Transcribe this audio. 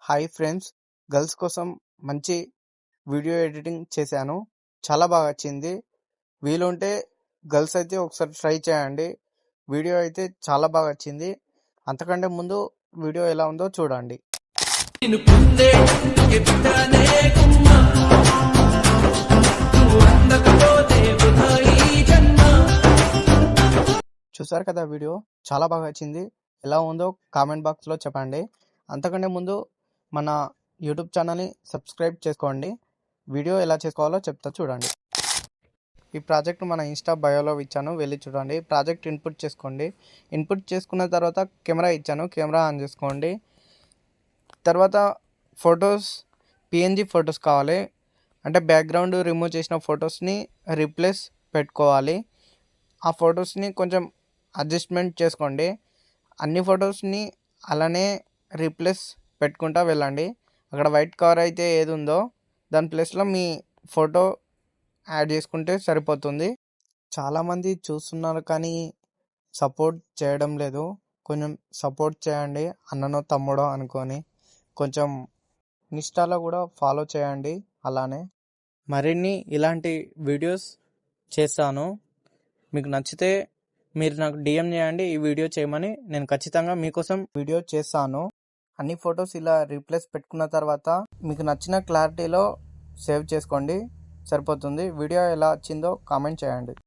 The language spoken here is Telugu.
హాయ్ ఫ్రెండ్స్, గర్ల్స్ కోసం మంచి వీడియో ఎడిటింగ్ చేశాను. చాలా బాగా వచ్చింది. వీలుంటే గర్ల్స్ అయితే ఒకసారి ట్రై చేయండి. వీడియో అయితే చాలా బాగా వచ్చింది. అంతకంటే ముందు వీడియో ఎలా ఉందో చూడండి. చూసారు కదా, వీడియో చాలా బాగా వచ్చింది. ఎలా ఉందో కామెంట్ బాక్స్లో చెప్పండి. అంతకంటే ముందు మన యూట్యూబ్ ఛానల్ని సబ్స్క్రైబ్ చేసుకోండి. వీడియో ఎలా చేసుకోవాలో చెప్తా చూడండి. ఈ ప్రాజెక్ట్ మన ఇన్స్టా బయోలో ఇచ్చాను, వెళ్ళి చూడండి. ప్రాజెక్ట్ ఇన్పుట్ చేసుకోండి. ఇన్పుట్ చేసుకున్న తర్వాత కెమెరా ఇచ్చాను, కెమెరా ఆన్ చేసుకోండి. తర్వాత ఫొటోస్, పిఎన్జీ ఫొటోస్ కావాలి. అంటే బ్యాక్గ్రౌండ్ రిమూవ్ చేసిన ఫొటోస్ని రీప్లేస్ పెట్టుకోవాలి. ఆ ఫొటోస్ని కొంచెం అడ్జస్ట్మెంట్ చేసుకోండి. అన్ని ఫొటోస్ని అలానే రీప్లేస్ పెట్టుకుంటా వెళ్ళండి. అక్కడ వైట్ కవర్ అయితే ఏది ఉందో దాని ప్లేస్లో మీ ఫోటో యాడ్ చేసుకుంటే సరిపోతుంది. చాలామంది చూస్తున్నారు కానీ సపోర్ట్ చేయడం లేదు. కొంచెం సపోర్ట్ చేయండి, అన్ననో తమ్ముడో అనుకొని. కొంచెం ఇన్స్టాలో కూడా ఫాలో చేయండి. అలానే మరిన్ని ఇలాంటి వీడియోస్ చేస్తాను. మీకు నచ్చితే మీరు నాకు డిఎం చేయండి, ఈ వీడియో చేయమని. నేను ఖచ్చితంగా మీకోసం వీడియో చేస్తాను. అన్ని ఫొటోస్ ఇలా రీప్లేస్ పెట్టుకున్న తర్వాత మీకు నచ్చిన క్లారిటీలో సేవ్ చేసుకోండి, సరిపోతుంది. వీడియో ఎలా వచ్చిందో కామెంట్ చేయండి.